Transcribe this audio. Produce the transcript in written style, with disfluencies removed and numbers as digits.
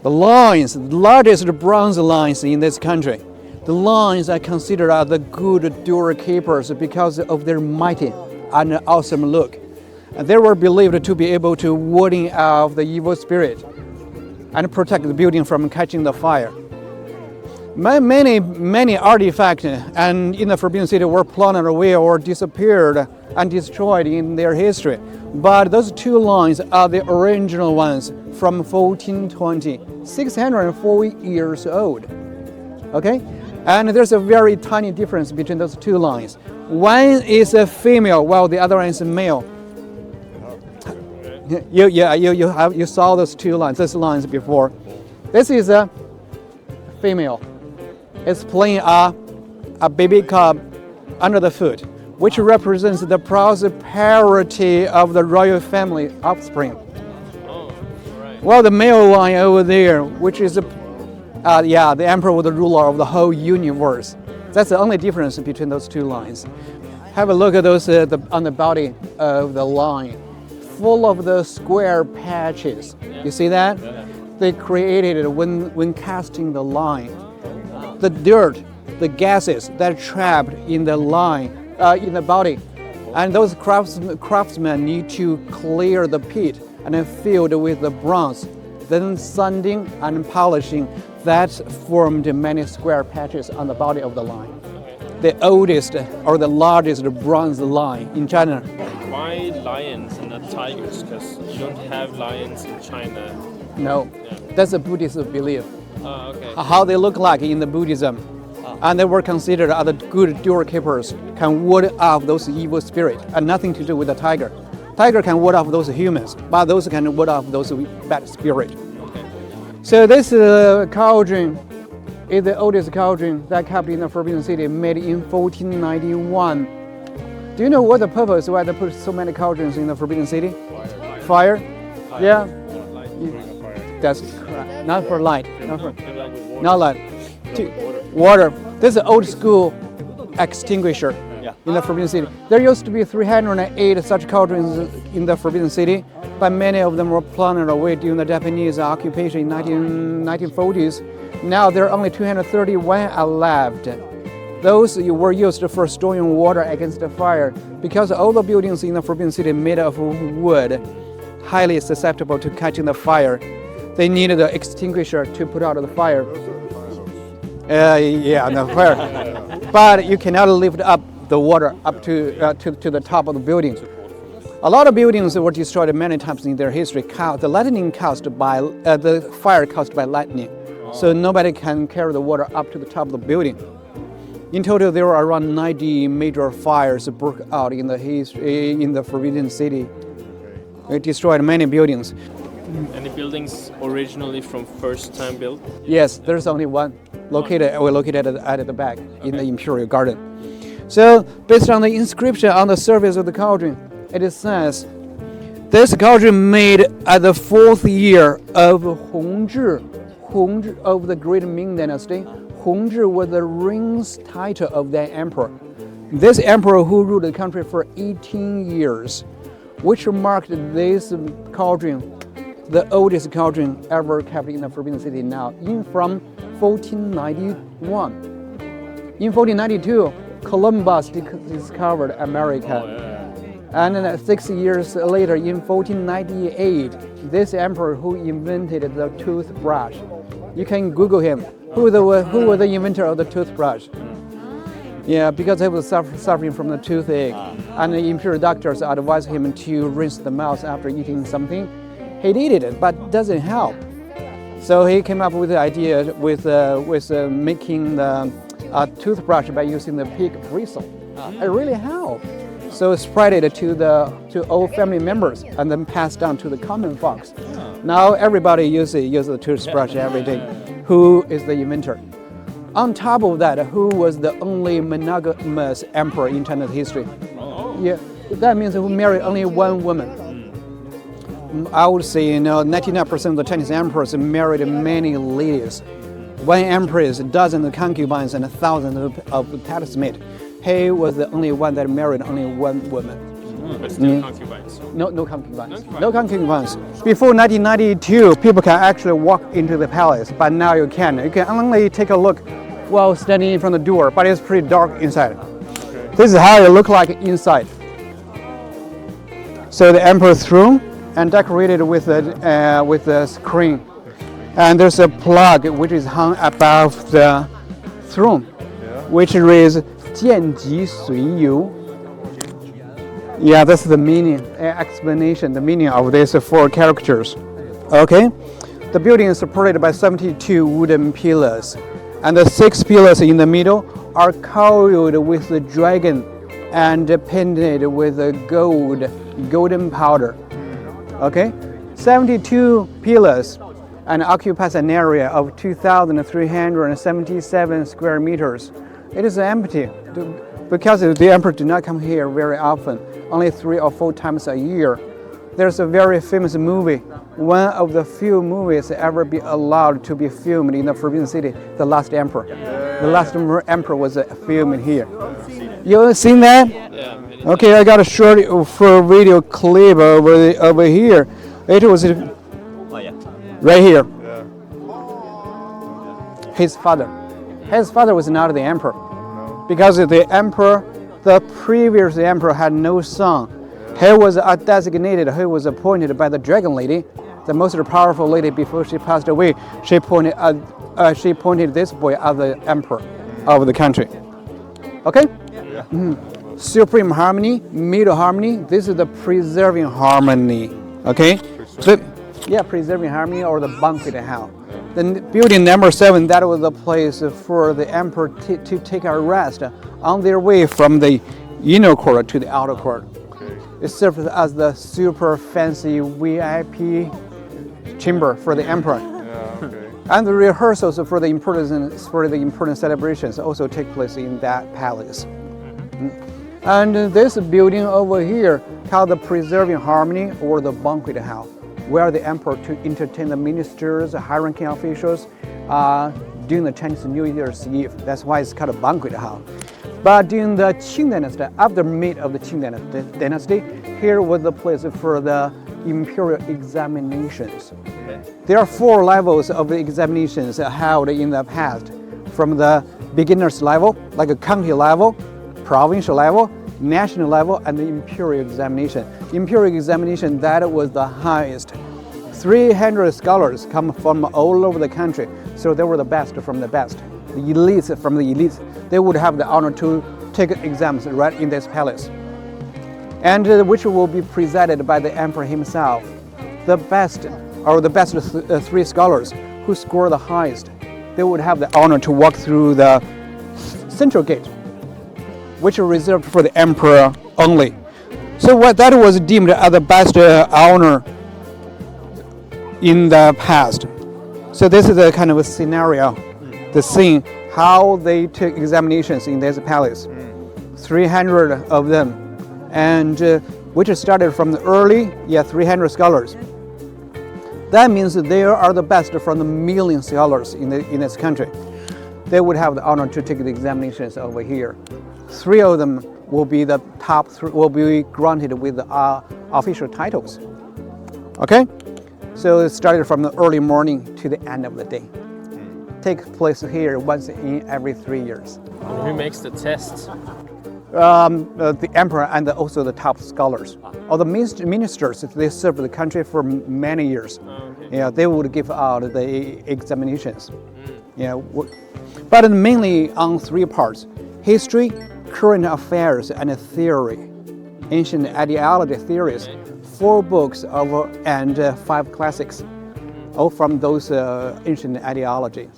The lions, the largest bronze lions in this country. The lions are considered as the good doorkeepers because of their mighty and awesome look. And they were believed to be able to warding off the evil spirit and protect the building from catching the fire. Many artifacts and in the Forbidden City were planted away or disappeared and destroyed in their history. But those two lions are the original ones from 1420, 604 years old. Okay? And there's a very tiny difference between those two lions. One is a female while the other one is a male. You saw those two lions, those lions before. This is a female. It's playing a baby cub under the foot, which represents the prosperity of the royal family offspring. Well, the male lion over there, which is the emperor or the ruler of the whole universe. That's the only difference between those two lions. Have a look at those on the body of the lion, full of the square patches. You see that? They created it when casting the lion. The dirt, the gases that are trapped in the lion, in the body, and those craftsmen need to clear the pit and then filled with the bronze, then sanding and polishing. That formed many square patches on the body of the lion. The oldest or the largest bronze lion in China. Why lions and not tigers? Because you don't have lions in China. No, that's a Buddhist belief. Okay. How they look like in the Buddhism. And they were considered as the good doorkeepers, can ward off those evil spirits, and nothing to do with the tiger. Tiger can ward off those humans, but those can ward off those bad spirits. Okay. So this cauldron is the oldest cauldron that kept in the Forbidden City, made in 1491. Do you know what the purpose why they put so many cauldrons in the Forbidden City? Fire? Yeah. That's correct. Not for light. Not light. Water. This is an old school extinguisher in the Forbidden City. There used to be 308 such cauldrons in the Forbidden City, but many of them were planted away during the Japanese occupation in 1940s. Now there are only 231 are left. Those were used for storing water against the fire because all the buildings in the Forbidden City made of wood, highly susceptible to catching the fire. They needed an extinguisher to put out the fire. Fire. But you cannot lift up the water up to the top of the building. A lot of buildings were destroyed many times in their history. The fire caused by lightning, so nobody can carry the water up to the top of the building. In total, there were around 90 major fires broke out in the Forbidden City. It destroyed many buildings. Any buildings originally from first time built? Yes, there's only one located at the back in the Imperial Garden. So, based on the inscription on the surface of the cauldron, it says, this cauldron made at the 4th year of Hongzhi of the Great Ming Dynasty. Hongzhi was the reigns title of that emperor. This emperor who ruled the country for 18 years, which marked this cauldron the oldest cauldron ever kept in the Forbidden City now, from 1491. In 1492, Columbus discovered America. And then 6 years later, in 1498, this emperor who invented the toothbrush. You can Google him. Who was the inventor of the toothbrush? Yeah, because he was suffering from the toothache, and the imperial doctors advised him to rinse the mouth after eating something. He did it, but it doesn't help. So he came up with the idea with making the toothbrush by using the pig bristle. It really helped. So spread it to all family members and then passed down to the common folks. Now everybody uses the toothbrush every day. Who is the inventor? On top of that, who was the only monogamous emperor in China's history? Yeah, that means who married only one woman. I would say 99% of the Chinese emperors married many ladies. One empress, dozens of concubines, and thousands of palace maids. He was the only one that married only one woman. but still concubines. No concubines. No concubines. Before 1992, people can actually walk into the palace, but now you can't. You can only take a look while standing in front of the door, but it's pretty dark inside. Okay. This is how it looks like inside. So the emperor's throne and decorated with a screen, and there's a plug which is hung above the throne, which reads 见疾随游. Yeah, that's the meaning, explanation, the meaning of these 4 characters. Okay, the building is supported by 72 wooden pillars, and the 6 pillars in the middle are coiled with the dragon and painted with a golden powder. Okay, 72 pillars and occupies an area of 2,377 square meters. It is empty because the emperor do not come here very often, only 3 or 4 times a year. There's a very famous movie, one of the few movies ever be allowed to be filmed in the Forbidden City, The Last Emperor. The Last Emperor was filmed here. You seen that? Yeah. Okay, I got a short video clip over here. It was right here. His father was not the emperor, because the previous emperor had no son. He was designated. He was appointed by the dragon lady, the most powerful lady before she passed away. She appointed this boy as the emperor of the country. Okay. Supreme harmony, middle harmony. This is the preserving harmony. Okay. Preserving harmony, or the banquet hall. The building number 7, that was the place for the emperor to take a rest on their way from the inner court to the outer court. It served as the super fancy VIP chamber for the emperor. And the rehearsals for the important celebrations also take place in that palace. And this building over here called the Preserving Harmony, or the banquet hall, where the emperor to entertain the ministers, high-ranking officials during the Chinese New Year's Eve. That's why it's called a banquet hall. But during the Qing dynasty, after mid of the Qing dynasty, here was the place for the imperial examinations. There are 4 levels of the examinations held in the past, from the beginner's level, like a county level, provincial level, national level, and the imperial examination. Imperial examination, that was the highest. 300 scholars come from all over the country, so they were the best from the best. The elites from the elites, they would have the honor to take exams right in this palace, and which will be presided by the emperor himself. The best 3 scholars who score the highest, they would have the honor to walk through the central gate, which is reserved for the emperor only. So that was deemed as the best honor in the past. So this is a kind of a scenario, the scene, how they took examinations in this palace. 300 of them, and which started from the early, 300 scholars. That means they are the best from the million scholars in this country. They would have the honor to take the examinations over here. 3 of them will be the top 3, will be granted with the official titles. Okay, so it started from the early morning to the end of the day. Take place here once in every 3 years. And who makes the tests? The emperor and also the top scholars. Or the ministers, they served the country for many years. They would give out the examinations. But mainly on 3 parts: history, current affairs, and theory. Ancient ideology theories, 4 books and 5 classics, all from those ancient ideologies.